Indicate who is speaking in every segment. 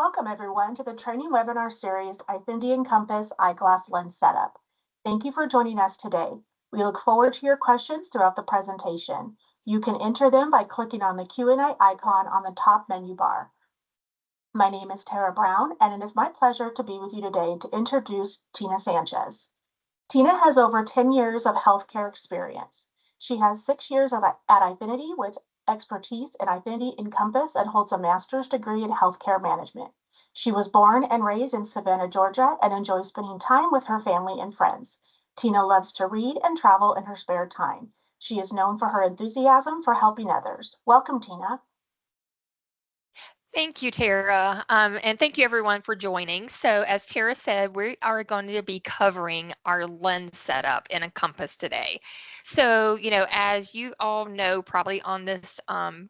Speaker 1: Welcome everyone to the training webinar series, Eyefinity Encompass Eyeglass Lens Setup. Thank you for joining us today. We look forward to your questions throughout the presentation. You can enter them by clicking on the Q&A icon on the top menu bar. My name is Tara Brown, and it is my pleasure to be with you today to introduce Tina Sanchez. Tina has over 10 years of healthcare experience. She has 6 years at Eyefinity with expertise in Eyefinity Encompass and holds a master's degree in healthcare management. She was born and raised in Savannah, Georgia, and enjoys spending time with her family and friends. Tina loves to read and travel in her spare time. She is known for her enthusiasm for helping others. Welcome, Tina.
Speaker 2: Thank you, Tara, and thank you everyone for joining. So as Tara said, we are going to be covering our lens setup in Encompass today. So, as you all know, probably on this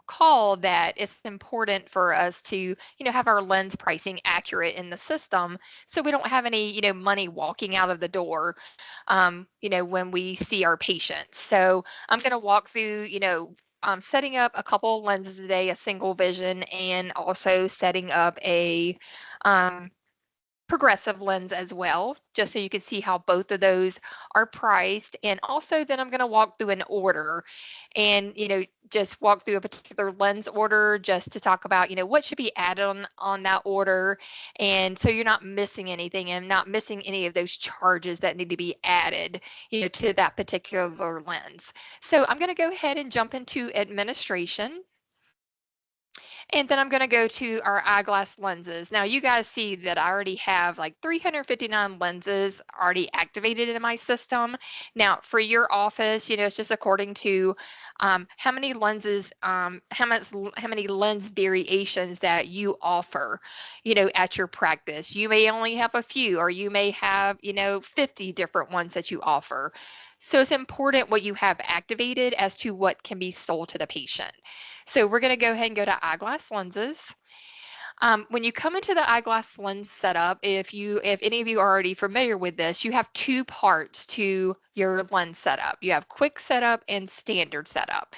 Speaker 2: call, that it's important for us to, have our lens pricing accurate in the system so we don't have any, money walking out of the door, when we see our patients. So I'm going to walk through, setting up a couple of lenses a day, a single vision, and also setting up a um, progressive lens as well, just so you can see how both of those are priced. And also then I'm going to walk through an order and, just walk through a particular lens order just to talk about, what should be added on that order. And so you're not missing anything and not missing any of those charges that need to be added, to that particular lens. So I'm going to go ahead and jump into administration. And then I'm going to go to our eyeglass lenses. Now you guys see that I already have like 359 lenses already activated in my system. Now for your office, it's just according to how many lenses, how many lens variations that you offer, at your practice. You may only have a few, or you may have, 50 different ones that you offer. So it's important what you have activated as to what can be sold to the patient. So we're going to go ahead and go to eyeglass lenses. When you come into the eyeglass lens setup, if any of you are already familiar with this, you have two parts to your lens setup. You have quick setup and standard setup.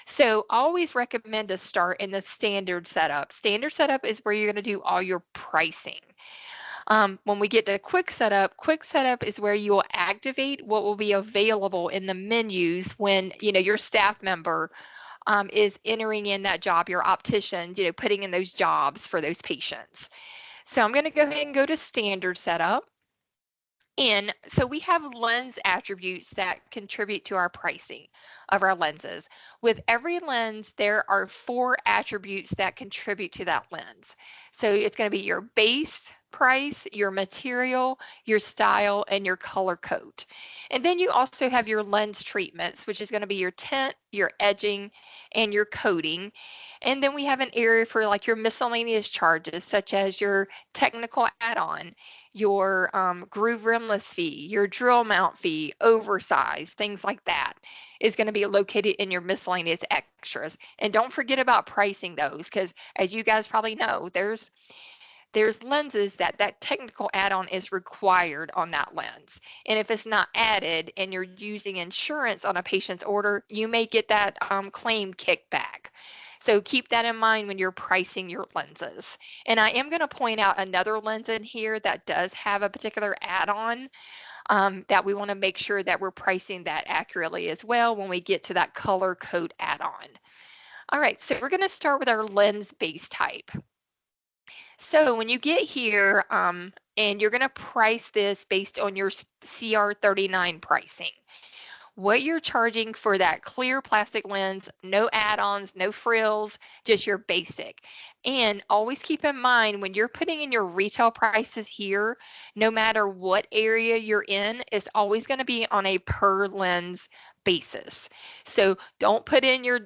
Speaker 2: So I always recommend to start in the standard setup. Standard setup is where you're going to do all your pricing. When we get to quick setup is where you will activate what will be available in the menus when your staff member is entering in that job, your optician, putting in those jobs for those patients. So I'm going to go ahead and go to standard setup. And so we have lens attributes that contribute to our pricing of our lenses. With every lens, there are 4 attributes that contribute to that lens. So it's going to be your base price, your material, your style, and your color code. And then you also have your lens treatments, which is going to be your tint, your edging, and your coating. And then we have an area for like your miscellaneous charges, such as your technical add-on, your groove rimless fee, your drill mount fee, oversize, things like that is going to be located in your miscellaneous extras. And don't forget about pricing those, because as you guys probably know, there's lenses that technical add-on is required on that lens. And if it's not added and you're using insurance on a patient's order, you may get that claim kickback. So keep that in mind when you're pricing your lenses. And I am going to point out another lens in here that does have a particular add-on that we want to make sure that we're pricing that accurately as well when we get to that color code add-on. All right, so we're going to start with our lens base type. So when you get here, and you're going to price this based on your CR39 pricing, what you're charging for that clear plastic lens, no add-ons, no frills, just your basic. And always keep in mind when you're putting in your retail prices here, no matter what area you're in, it's always going to be on a per lens basis. So don't put in your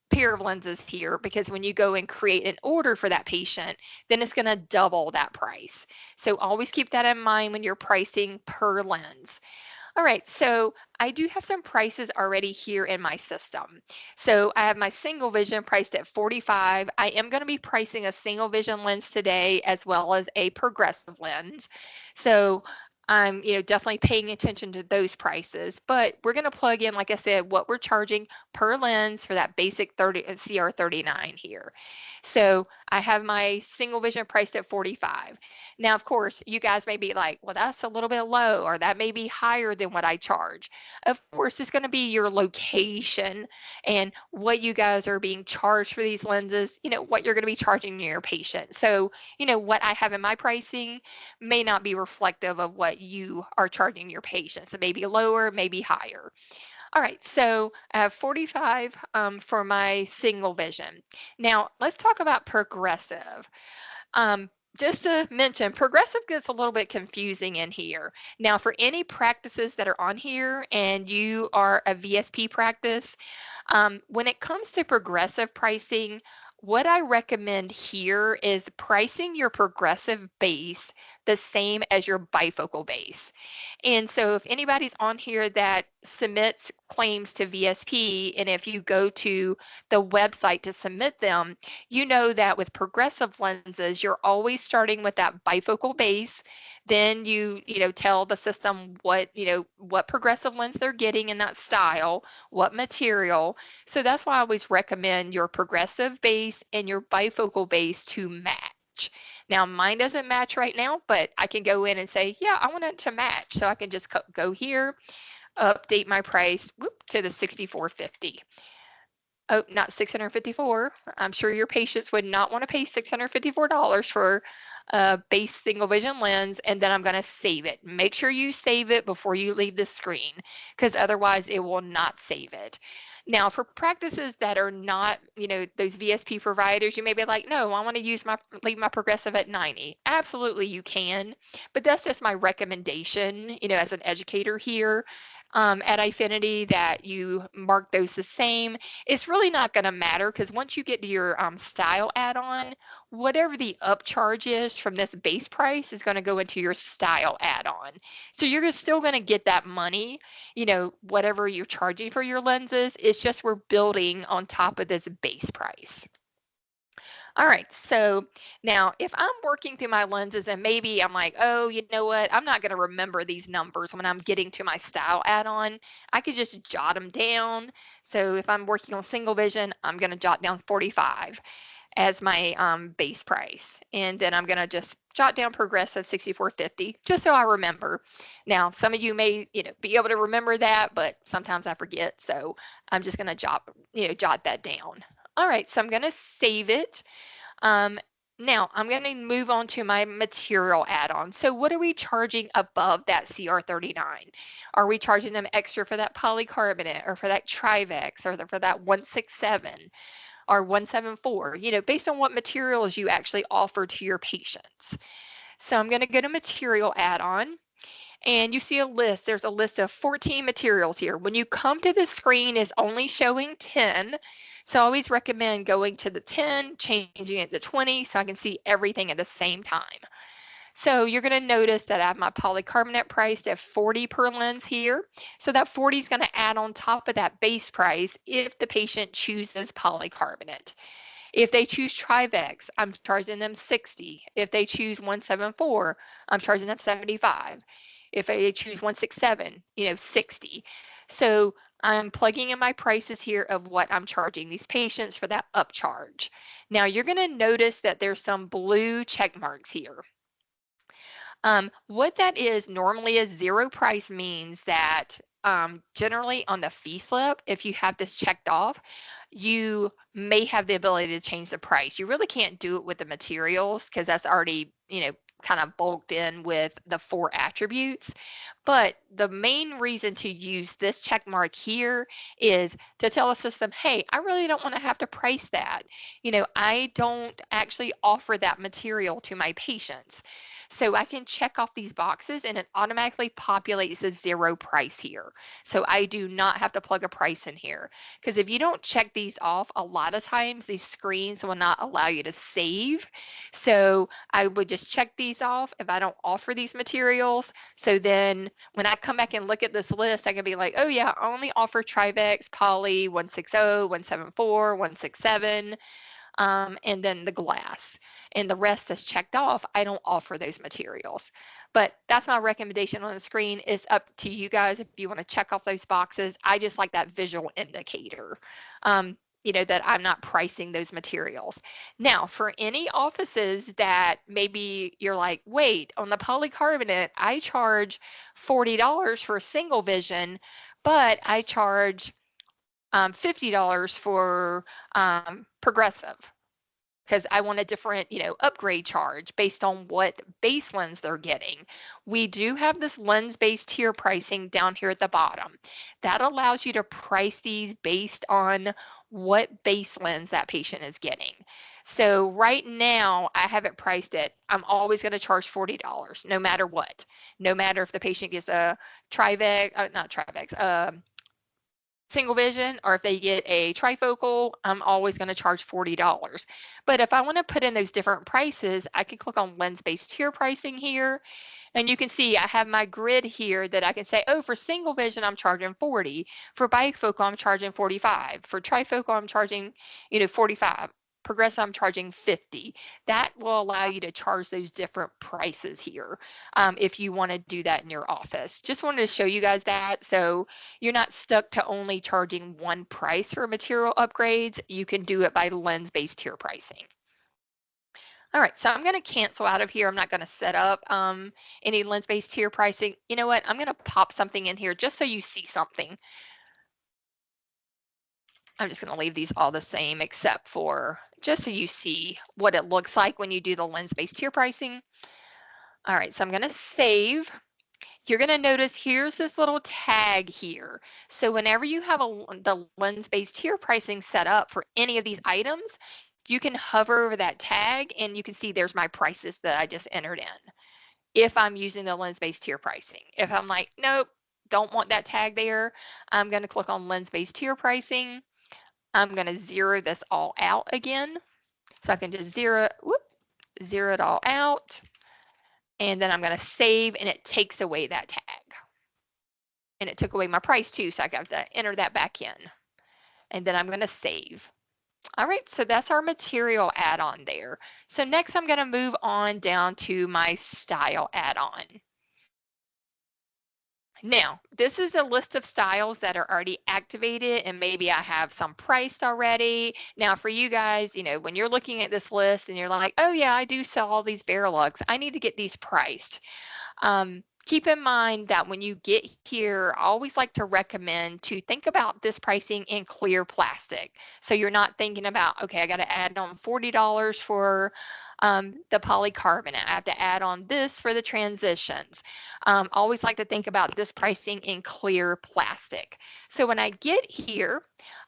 Speaker 2: pair of lenses here, because when you go and create an order for that patient, then it's going to double that price. So always keep that in mind when you're pricing per lens. All right, so I do have some prices already here in my system. So I have my single vision priced at 45. I am going to be pricing a single vision lens today as well as a progressive lens. So I'm, definitely paying attention to those prices. But we're going to plug in, like I said, what we're charging per lens for that basic 30 CR39 here. So I have my single vision priced at 45. Now, of course, you guys may be like, well, that's a little bit low, or that may be higher than what I charge. Of course, it's going to be your location and what you guys are being charged for these lenses, what you're going to be charging your patient. So, what I have in my pricing may not be reflective of what you are charging your patients. It may be lower, maybe higher. All right, so I have 45 for my single vision. Now, let's talk about progressive. Um, just to mention, progressive gets a little bit confusing in here. Now, for any practices that are on here and you are a VSP practice, when it comes to progressive pricing, what I recommend here is pricing your progressive base the same as your bifocal base. And so if anybody's on here that submits claims to VSP, and if you go to the website to submit them, you know that with progressive lenses, you're always starting with that bifocal base. Then you tell the system what progressive lens they're getting in that style, what material. So that's why I always recommend your progressive base and your bifocal base to match. Now mine doesn't match right now, but I can go in and say, yeah, I want it to match. So I can just go here, update my price to the 64.50. Oh, not 654. I'm sure your patients would not want to pay $654 for a base single vision lens, and then I'm going to save it. Make sure you save it before you leave the screen, because otherwise it will not save it. Now, for practices that are not, those VSP providers, you may be like, no, I want to leave my progressive at 90. Absolutely, you can, but that's just my recommendation, as an educator here at Eyefinity, that you mark those the same. It's really not going to matter, because once you get to your style add-on, whatever the upcharge is from this base price is going to go into your style add-on. So you're still going to get that money, whatever you're charging for your lenses. It's just we're building on top of this base price. All right, so now if I'm working through my lenses and maybe I'm like, oh, you know what, I'm not going to remember these numbers when I'm getting to my style add-on, I could just jot them down. So if I'm working on single vision, I'm going to jot down 45 as my base price. And then I'm going to just jot down progressive 64.50 just so I remember. Now, some of you may, be able to remember that, but sometimes I forget. So I'm just going to jot that down. All right, so I'm going to save it. Um, Now I'm going to move on to my material add-on. So what are we charging above that CR39? Are we charging them extra for that polycarbonate, or for that Trivex, or for that 167 or 174, based on what materials you actually offer to your patients? So I'm going to go to material add-on. And you see a list. There's a list of 14 materials here. When you come to the screen, it's only showing 10. So I always recommend going to the 10, changing it to 20 so I can see everything at the same time. So you're going to notice that I have my polycarbonate priced at 40 per lens here. So that 40 is going to add on top of that base price if the patient chooses polycarbonate. If they choose Trivex, I'm charging them 60. If they choose 174, I'm charging them 75. If they choose 167, 60. So I'm plugging in my prices here of what I'm charging these patients for that upcharge. Now you're going to notice that there's some blue check marks here. What that is normally a zero price means that generally on the fee slip, if you have this checked off, you may have the ability to change the price. You really can't do it with the materials because that's already, kind of bulked in with the 4 attributes. But the main reason to use this check mark here is to tell the system, hey, I really don't want to have to price that. I don't actually offer that material to my patients. So I can check off these boxes and it automatically populates a zero price here. So I do not have to plug a price in here. Because if you don't check these off, a lot of times these screens will not allow you to save. So I would just check these off if I don't offer these materials. So then when I come back and look at this list, I can be like, oh yeah, I only offer Trivex, Poly, 160, 174, 167. and then the glass. And the rest that's checked off, I don't offer those materials. But that's my recommendation on the screen. It's up to you guys if you want to check off those boxes. I just like that visual indicator. That I'm not pricing those materials. Now, for any offices that maybe you're like, wait, on the polycarbonate, I charge $40 for a single vision, but I charge $50 for progressive because I want a different, upgrade charge based on what base lens they're getting. We do have this lens-based tier pricing down here at the bottom. That allows you to price these based on what base lens that patient is getting. So right now, I have it priced at, I'm always going to charge $40, no matter what. No matter if the patient gets a not Trivex, single vision, or if they get a trifocal, I'm always going to charge $40. But if I want to put in those different prices, I can click on lens-based tier pricing here, and you can see I have my grid here that I can say, oh, for single vision, I'm charging 40. For bifocal, I'm charging 45. For trifocal, I'm charging, 45. Progressive, I'm charging 50. That will allow you to charge those different prices here if you want to do that in your office. Just wanted to show you guys that. So you're not stuck to only charging one price for material upgrades. You can do it by lens-based tier pricing. All right, so I'm going to cancel out of here. I'm not going to set up any lens-based tier pricing. You know what? I'm going to pop something in here just so you see something. I'm just going to leave these all the same except for just so you see what it looks like when you do the lens-based tier pricing. All right, so I'm going to save. You're going to notice here's this little tag here. So whenever you have the lens-based tier pricing set up for any of these items, you can hover over that tag and you can see there's my prices that I just entered in. If I'm using the lens-based tier pricing. If I'm like, nope, don't want that tag there, I'm going to click on lens-based tier pricing. I'm going to zero this all out again. So I can just zero it all out. And then I'm going to save, and it takes away that tag. And it took away my price too, so I got to enter that back in. And then I'm going to save. All right, so that's our material add-on there. So next I'm going to move on down to my style add-on. Now, this is a list of styles that are already activated, and maybe I have some priced already. Now, for you guys, when you're looking at this list and you're like, oh yeah, I do sell all these Verilux, I need to get these priced. Keep in mind that when you get here, I always like to recommend to think about this pricing in clear plastic. So you're not thinking about, okay, I got to add on $40 for the polycarbonate. I have to add on this for the transitions. Always like to think about this pricing in clear plastic. So when I get here,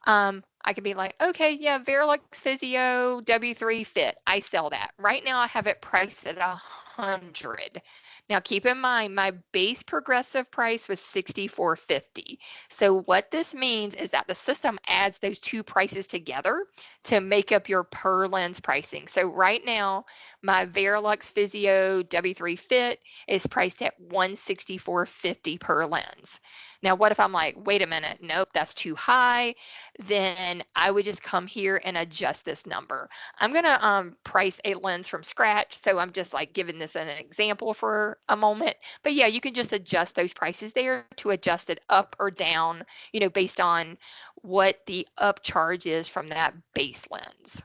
Speaker 2: I can be like, okay, yeah, Verilux Physio W3 Fit. I sell that. Right now I have it priced at 100. Now keep in mind my base progressive price was $64.50. So what this means is that the system adds those two prices together to make up your per lens pricing. So right now my Verilux Physio W3 Fit is priced at $164.50 per lens. Now, what if I'm like, wait a minute, nope, that's too high? Then I would just come here and adjust this number. I'm going to price a lens from scratch. So I'm just like giving this an example for a moment. But yeah, you can just adjust those prices there to adjust it up or down, based on what the upcharge is from that base lens.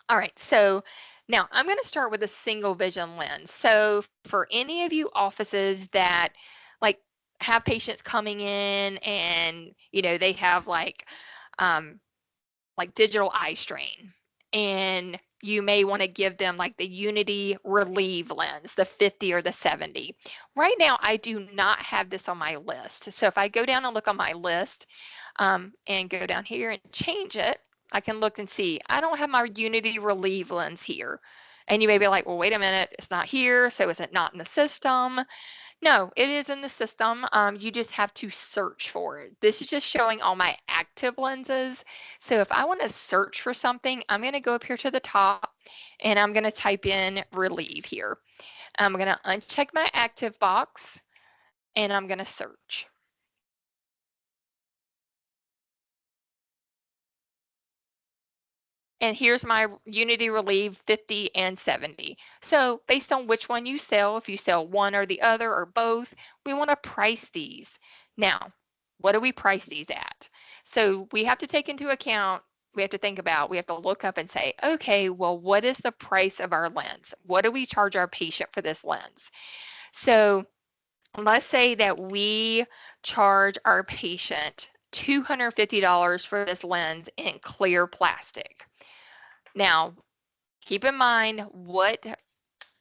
Speaker 2: All right, so now I'm going to start with a single vision lens. So for any of you offices that like have patients coming in and they have like digital eye strain, and you may want to give them like the Unity Relieve lens, the 50 or the 70. Right now, I do not have this on my list. So if I go down and look on my list and go down here and change it, I can look and see I don't have my Unity Relieve lens here. And you may be like, well, wait a minute, it's not here. So is it not in the system? No, it is in the system. You just have to search for it. This is just showing all my active lenses. So if I want to search for something, I'm going to go up here to the top and I'm going to type in Relieve here. I'm going to uncheck my active box and I'm going to search. And here's my Unity Relieve 50 and 70. So based on which one you sell, if you sell one or the other or both, we want to price these. Now, what do we price these at? So we have to take into account, we have to think about, we have to look up and say, okay, well, what is the price of our lens? What do we charge our patient for this lens? So let's say that we charge our patient $250 for this lens in clear plastic. Now, keep in mind, what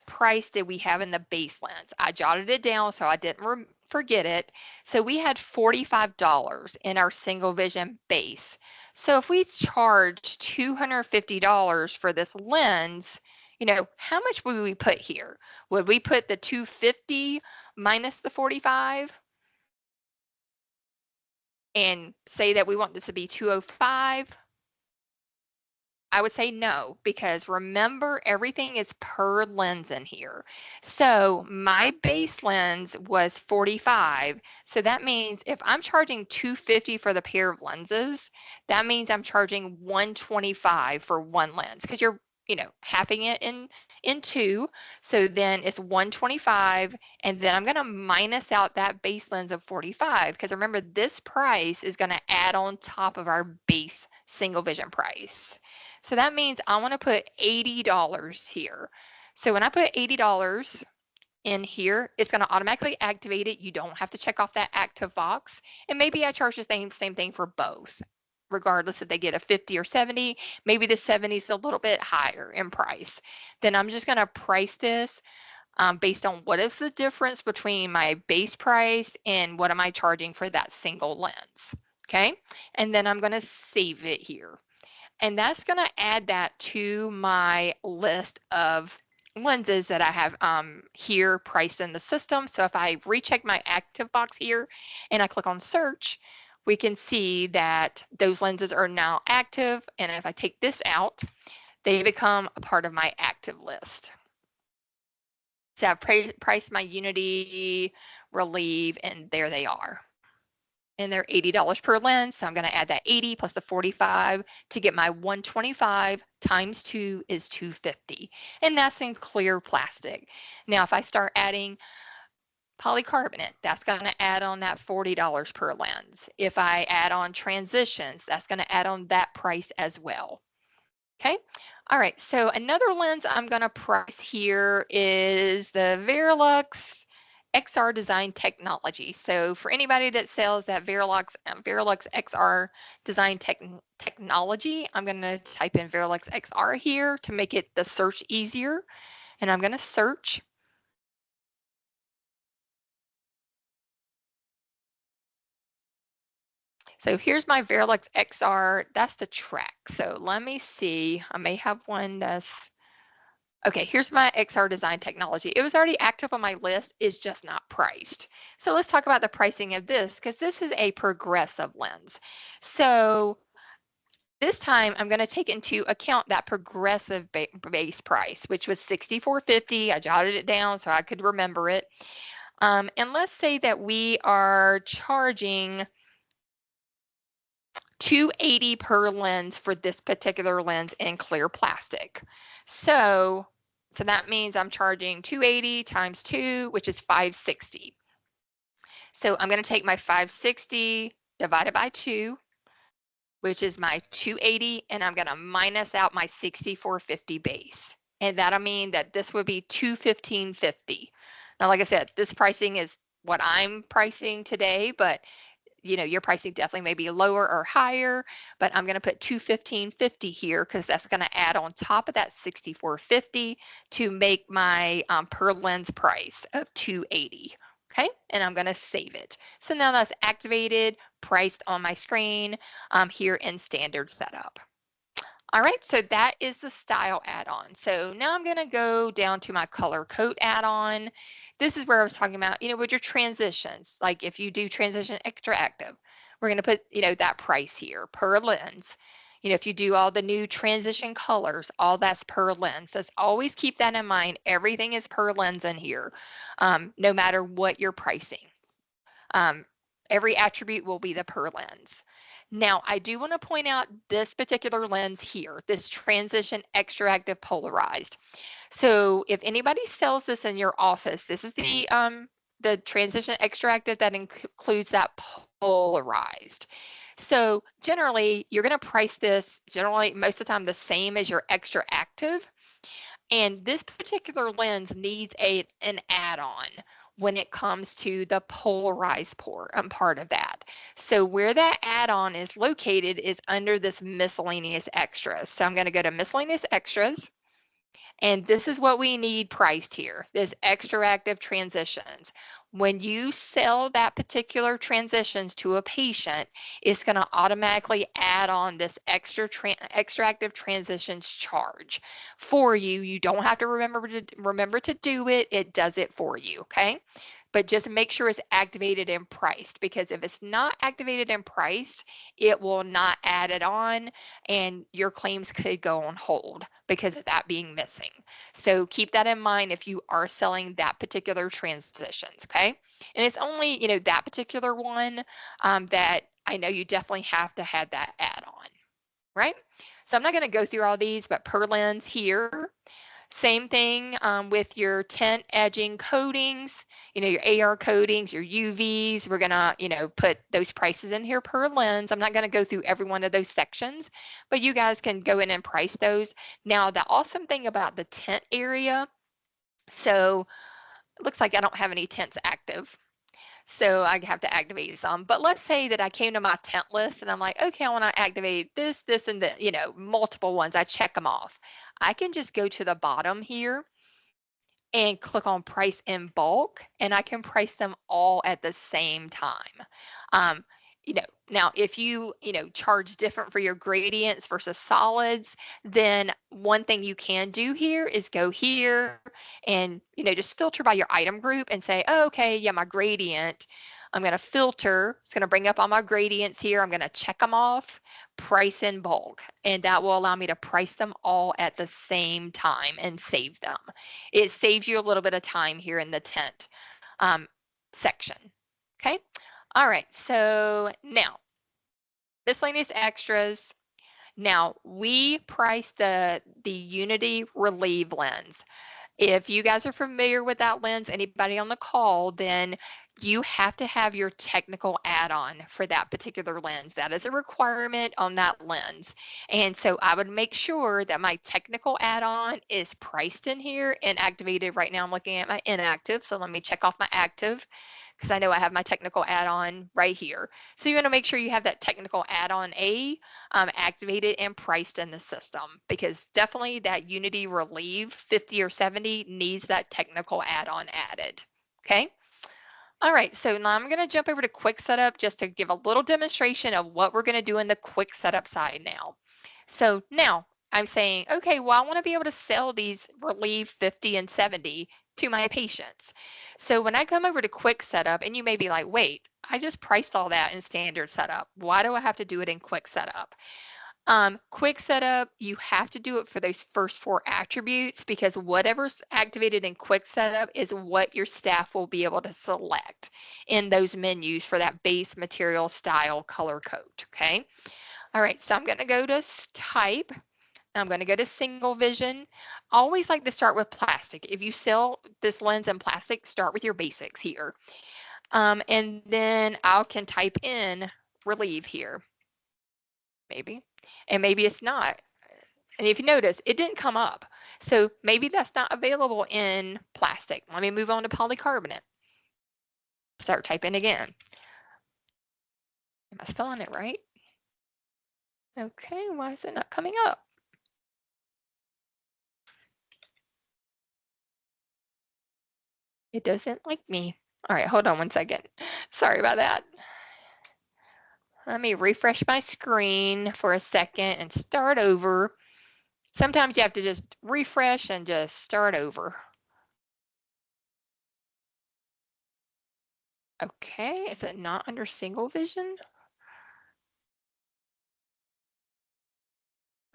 Speaker 2: price did we have in the base lens? I jotted it down so I didn't forget it. So we had $45 in our single vision base. So if we charged $250 for this lens, how much would we put here? Would we put the 250 minus the 45 and say that we want this to be 205? I would say no, because remember, everything is per lens in here. So my base lens was 45. So that means if I'm charging 250 for the pair of lenses, that means I'm charging 125 for one lens, because you're halving it in two. So then it's 125, and then I'm going to minus out that base lens of 45, because remember, this price is going to add on top of our base single vision price. So that means I want to put $80 here. So when I put $80 in here, it's going to automatically activate it. You don't have to check off that active box. And maybe I charge the same thing for both, regardless if they get a 50 or 70. Maybe the 70 is a little bit higher in price. Then I'm just going to price this based on what is the difference between my base price and what am I charging for that single lens. Okay. And then I'm going to save it here. And that's going to add that to my list of lenses that I have here priced in the system. So if I recheck my active box here and I click on search, we can see that those lenses are now active. And if I take this out, they become a part of my active list. So I've priced my Unity Relieve, and there they are. And they're $80 per lens. So I'm going to add that 80 plus the 45 to get my 125 times 2 is 250. And that's in clear plastic. Now, if I start adding polycarbonate, that's going to add on that $40 per lens. If I add on transitions, that's going to add on that price as well. Okay. All right. So another lens I'm going to price here is the Verilux XR Design Technology. So for anybody that sells that Verilux XR Design Technology, I'm going to type in Verilux XR here to make it the search easier. And I'm going to search. So here's my Verilux XR. That's the track. So let me see. I may have one that's okay, here's my XR Design Technology. It was already active on my list, it's just not priced. So let's talk about the pricing of this, because this is a progressive lens. So this time I'm going to take into account that progressive base price, which was $64.50. I jotted it down so I could remember it. And let's say that we are charging $280 per lens for this particular lens in clear plastic. So that means I'm charging 280 times 2, which is 560. So I'm going to take my 560 divided by 2, which is my 280, and I'm going to minus out my 64.50 base. And that'll mean that this would be 215.50. Now, like I said, this pricing is what I'm pricing today, but your pricing definitely may be lower or higher, but I'm going to put 215.50 here because that's going to add on top of that 64.50 to make my per lens price of 280. Okay, and I'm going to save it. So now that's activated, priced on my screen here in standard setup. All right, so that is the style add-on. So now I'm going to go down to my color code add-on. This is where I was talking about, with your transitions, like if you do transition extra active, we're going to put, that price here per lens. If you do all the new transition colors, all that's per lens. So always keep that in mind. Everything is per lens in here, no matter what you're pricing. Every attribute will be the per lens. Now, I do want to point out this particular lens here, this transition extra active polarized. So if anybody sells this in your office, this is the transition extracted that includes that polarized. So generally, you're going to price this generally most of the time the same as your extra active. And this particular lens needs an add-on when it comes to the polarized part of that. So where that add-on is located is under this miscellaneous extras. So I'm going to go to miscellaneous extras. And this is what we need priced here, this extra active transitions. When you sell that particular transitions to a patient, it's going to automatically add on this extra active transitions charge for you. You don't have to remember to do it. It does it for you, okay? But just make sure it's activated and priced, because if it's not activated and priced, it will not add it on and your claims could go on hold because of that being missing. So keep that in mind if you are selling that particular transitions, okay? And it's only, that particular one that I know you definitely have to have that add-on, right? So I'm not going to go through all these, but per lens here, same thing with your tint edging coatings, your AR coatings, your UVs. We're going to, put those prices in here per lens. I'm not going to go through every one of those sections, but you guys can go in and price those. Now, the awesome thing about the tint area, so it looks like I don't have any tints active. So I have to activate some. But let's say that I came to my tent list and I'm like, okay, I want to activate this, and the, multiple ones. I check them off. I can just go to the bottom here and click on price in bulk, and I can price them all at the same time. Um, Now if charge different for your gradients versus solids, then one thing you can do here is go here and, just filter by your item group and say, oh, okay, yeah, my gradient, I'm going to filter. It's going to bring up all my gradients here. I'm going to check them off, price in bulk, and that will allow me to price them all at the same time and save them. It saves you a little bit of time here in the tent section. Okay. All right. So now miscellaneous extras. Now we price the Unity Relieve lens. If you guys are familiar with that lens, anybody on the call, then you have to have your technical add-on for that particular lens. That is a requirement on that lens. And so I would make sure that my technical add-on is priced in here and activated. Right now I'm looking at my inactive. So let me check off my active, because I know I have my technical add-on right here. So you're going to make sure you have that technical add-on activated and priced in the system, because definitely that Unity Relieve 50 or 70 needs that technical add-on added. Okay. All right, so now I'm going to jump over to quick setup just to give a little demonstration of what we're going to do in the quick setup side now. So now I'm saying, okay, well, I want to be able to sell these Relieve 50 and 70 to my patients. So when I come over to quick setup, and you may be like, wait, I just priced all that in standard setup. Why do I have to do it in quick setup? Quick setup, you have to do it for those first 4 attributes, because whatever's activated in quick setup is what your staff will be able to select in those menus for that base material, style, color code. Okay. All right. So I'm going to go to type. I'm going to go to single vision. Always like to start with plastic. If you sell this lens in plastic, start with your basics here. And then I can type in relieve here, maybe, and maybe it's not. And if you notice, it didn't come up. So maybe that's not available in plastic. Let me move on to polycarbonate. Start typing again. Am I spelling it right? Okay, why is it not coming up? It doesn't like me. All right, hold on one second. Sorry about that. Let me refresh my screen for a second and start over. Sometimes you have to just refresh and just start over. Okay, is it not under single vision?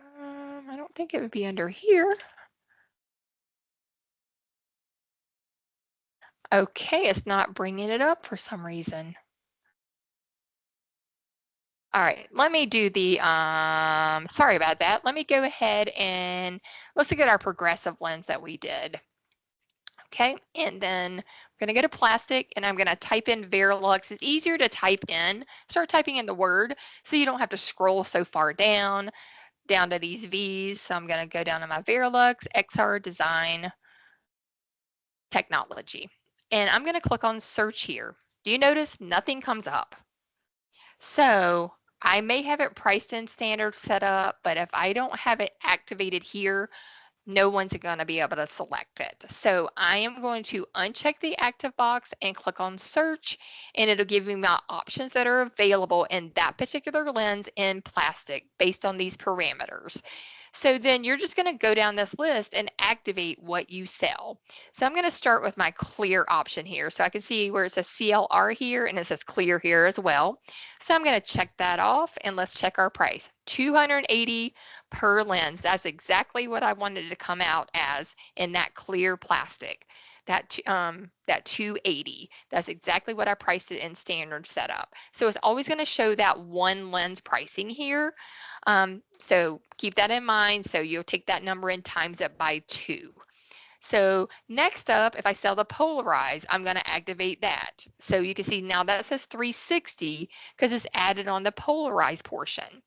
Speaker 2: I don't think it would be under here. Okay, it's not bringing it up for some reason. All right, let me do the, sorry about that. Let me go ahead and let's look at our progressive lens that we did. Okay, and then I'm going to go to plastic and I'm going to type in Verilux. It's easier to type in, start typing in the word so you don't have to scroll so far down to these V's. So I'm going to go down to my Verilux XR Design Technology. And I'm going to click on search here. Do you notice nothing comes up? So I may have it priced in standard setup, but if I don't have it activated here, no one's going to be able to select it. So I am going to uncheck the active box and click on search, and it'll give me my options that are available in that particular lens in plastic based on these parameters. So then you're just going to go down this list and activate what you sell. So I'm going to start with my clear option here. So I can see where it says CLR here and it says clear here as well. So I'm going to check that off and let's check our price. $280 per lens. That's exactly what I wanted to come out as in that clear plastic. That 280. That's exactly what I priced it in standard setup. So it's always going to show that one lens pricing here. So keep that in mind. So you'll take that number and times it by 2. So next up, if I sell the polarized, I'm going to activate that. So you can see now that says 360 because it's added on the polarized portion.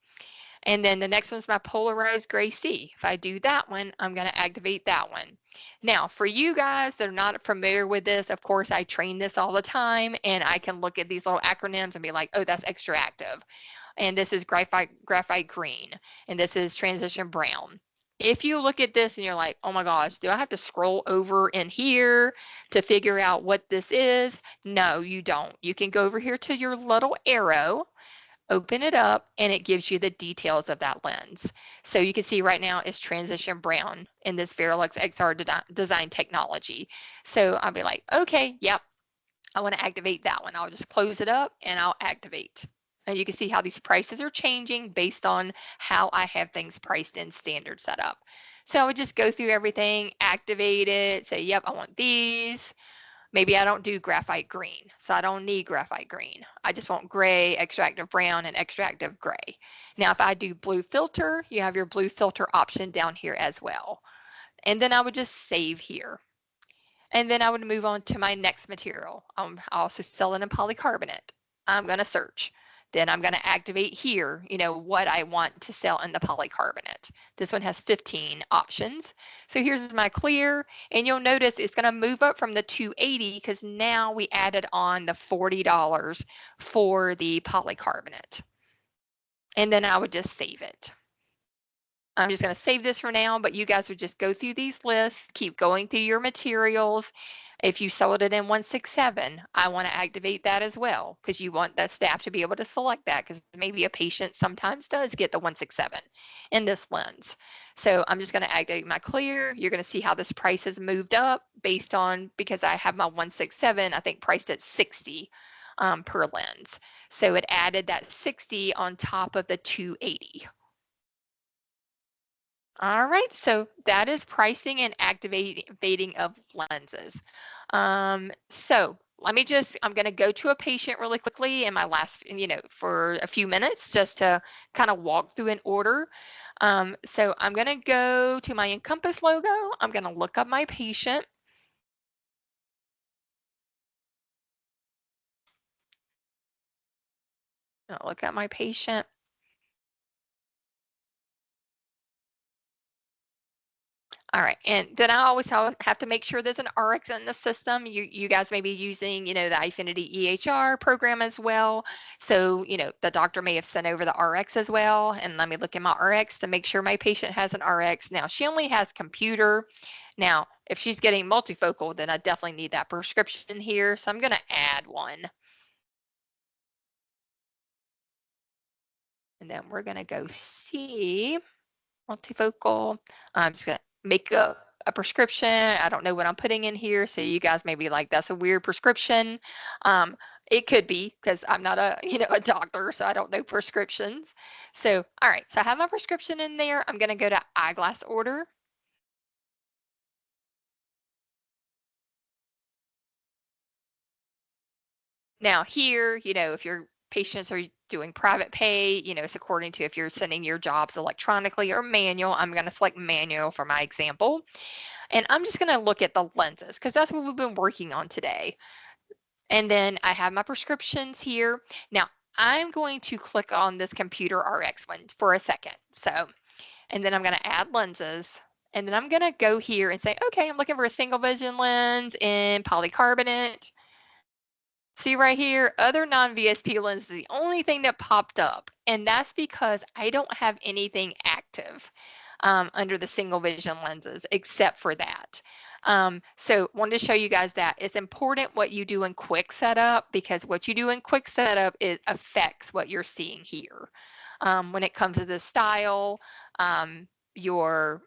Speaker 2: And then the next one's my polarized gray C. If I do that one, I'm going to activate that one. Now, for you guys that are not familiar with this, of course, I train this all the time, and I can look at these little acronyms and be like, oh, that's extra active. And this is graphite green, and this is transition brown. If you look at this and you're like, oh my gosh, do I have to scroll over in here to figure out what this is? No, you don't. You can go over here to your little arrow, open it up, and it gives you the details of that lens. So you can see right now it's transition brown in this Verilux XR design technology. So I'll be like, okay, yep, I want to activate that one. I'll just close it up and I'll activate. And you can see how these prices are changing based on how I have things priced in standard setup. So I would just go through everything, activate it, say, yep, I want these. Maybe I don't do graphite green, so I don't need graphite green. I just want gray, extractive brown, and extractive gray. Now, if I do blue filter, you have your blue filter option down here as well. And then I would just save here. And then I would move on to my next material. I also sell it in polycarbonate. I'm going to search. Then I'm going to activate here, what I want to sell in the polycarbonate. This one has 15 options. So here's my clear, and you'll notice it's going to move up from the 280 because now we added on the $40 for the polycarbonate. And then I would just save it. I'm just going to save this for now, but you guys would just go through these lists, keep going through your materials. If you sold it in 167, I want to activate that as well because you want that staff to be able to select that because maybe a patient sometimes does get the 167 in this lens. So I'm just going to activate my clear. You're going to see how this price has moved up based on, because I have my 167, I think priced at 60 per lens. So it added that 60 on top of the 280. All right, so that is pricing and activating of lenses. So I'm going to go to a patient really quickly in my last, for a few minutes just to kind of walk through an order. So I'm going to go to my Encompass logo. I'm going to look up my patient. I'll look at my patient. All right, and then I always have to make sure there's an RX in the system. You guys may be using, the iFinity EHR program as well. So, the doctor may have sent over the RX as well. And let me look at my RX to make sure my patient has an RX. Now, she only has computer. Now, if she's getting multifocal, then I definitely need that prescription here. So I'm going to add one. And then we're going to go see multifocal. I'm just going to make a prescription. I don't know what I'm putting in here. So you guys may be like, that's a weird prescription. It could be because I'm not a doctor, so I don't know prescriptions. So, all right. So I have my prescription in there. I'm going to go to eyeglass order. Now here, if your patients are doing private pay, it's according to if you're sending your jobs electronically or manual. I'm going to select manual for my example. And I'm just going to look at the lenses because that's what we've been working on today. And then I have my prescriptions here. Now, I'm going to click on this computer RX one for a second. So, and then I'm going to add lenses. And then I'm going to go here and say, okay, I'm looking for a single vision lens in polycarbonate. See right here, other non-VSP lenses, the only thing that popped up, and that's because I don't have anything active under the single vision lenses except for that. So wanted to show you guys that it's important what you do in quick setup, because what you do in quick setup, it affects what you're seeing here. When it comes to the style, your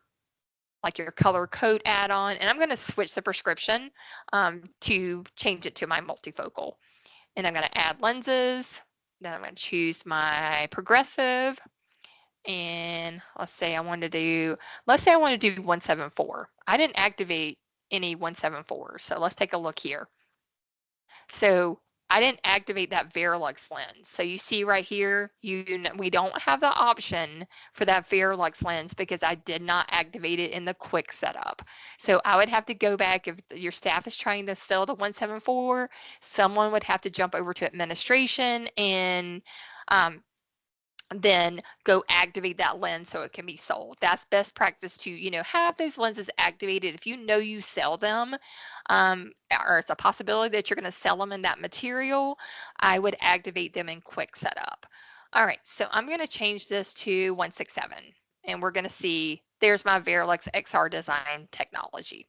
Speaker 2: color code add-on, and I'm going to switch the prescription to change it to my multifocal. And I'm going to add lenses. Then I'm going to choose my progressive. And let's say I want to do 174. I didn't activate any 174. So let's take a look here. So I didn't activate that Verilux lens. So you see right here, we don't have the option for that Verilux lens because I did not activate it in the quick setup. So I would have to go back if your staff is trying to sell the 174, someone would have to jump over to administration and then go activate that lens so it can be sold. That's best practice to, have those lenses activated. If you know you sell them, or it's a possibility that you're going to sell them in that material, I would activate them in quick setup. All right, so I'm going to change this to 167, and we're going to see, there's my Verilux XR design technology.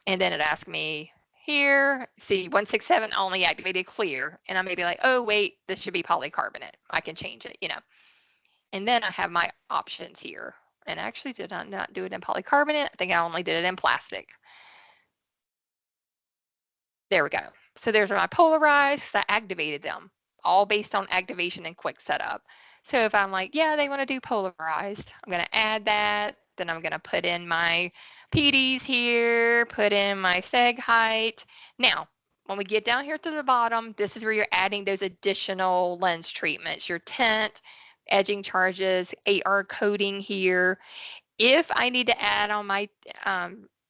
Speaker 2: And then it asks me here, see 167 only activated clear. And I may be like, oh, wait, this should be polycarbonate. I can change it. And then I have my options here. And actually, did I not do it in polycarbonate? I think I only did it in plastic. There we go. So there's my polarized. I activated them, all based on activation and quick setup. So if I'm like, yeah, they want to do polarized, I'm going to add that. Then I'm going to put in my PDs here, put in my seg height. Now, when we get down here to the bottom, this is where you're adding those additional lens treatments, your tint, edging charges, AR coating here. If I need to add on my,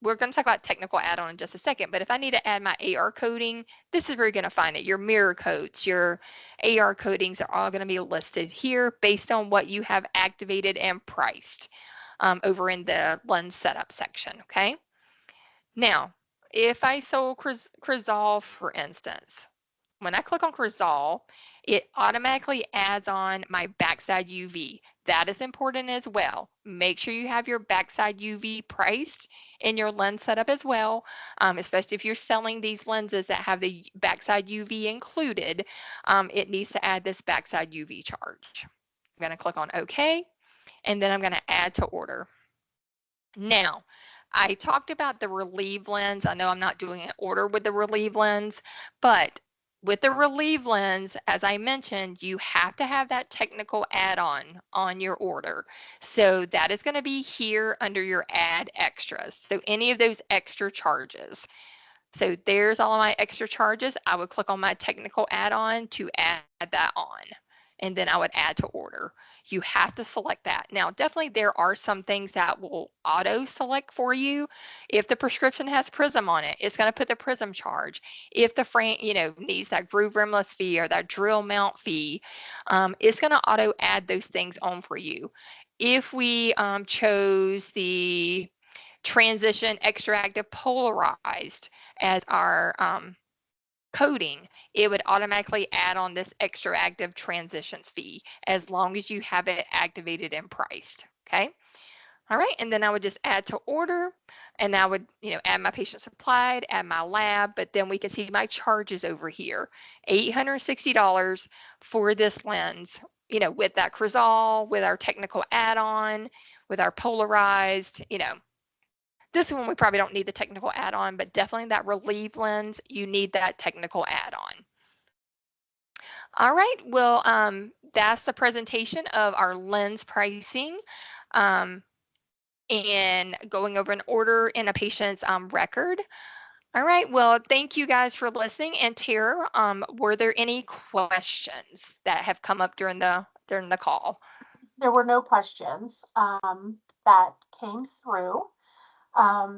Speaker 2: we're going to talk about technical add-on in just a second, but if I need to add my AR coating, this is where you're going to find it. Your mirror coats, your AR coatings are all going to be listed here based on what you have activated and priced over in the lens setup section, okay? Now, if I sold Crizal, for instance, when I click on Crizal, it automatically adds on my backside UV. That is important as well. Make sure you have your backside UV priced in your lens setup as well, especially if you're selling these lenses that have the backside UV included. It needs to add this backside UV charge. I'm going to click on OK, and then I'm going to add to order. Now, I talked about the relieve lens. I know I'm not doing an order with the relieve lens, but with the relieve lens, as I mentioned, you have to have that technical add-on on your order. So that is going to be here under your add extras. So any of those extra charges. So there's all of my extra charges. I would click on my technical add-on to add that on. And then I would add to order. You have to select that. Now, definitely there are some things that will auto select for you. If the prescription has prism on it, it's going to put the prism charge. If the frame, needs that groove rimless fee or that drill mount fee, it's going to auto add those things on for you. If we chose the transition extra active polarized as our coding, it would automatically add on this extra active transitions fee as long as you have it activated and priced. Okay. All right. And then I would just add to order, and I would, add my patient supplied, add my lab, but then we can see my charges over here, $860 for this lens, with that Crizal, with our technical add-on, with our polarized, This one we probably don't need the technical add-on, but definitely that relieve lens, you need that technical add-on. All right, well, that's the presentation of our lens pricing and going over an order in a patient's record. All right. Well, thank you guys for listening. And Tara, were there any questions that have come up during the call?
Speaker 1: There were no questions that came through.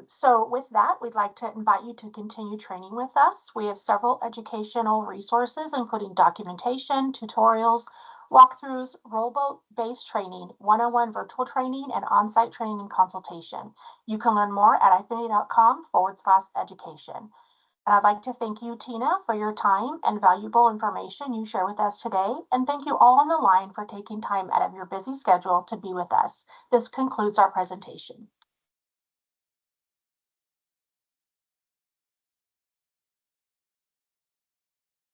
Speaker 1: So with that, we'd like to invite you to continue training with us. We have several educational resources, including documentation, tutorials, walkthroughs, role-based training, one-on-one virtual training, and on-site training and consultation. You can learn more at ifinity.com/education. And I'd like to thank you, Tina, for your time and valuable information you share with us today. And thank you all on the line for taking time out of your busy schedule to be with us. This concludes our presentation.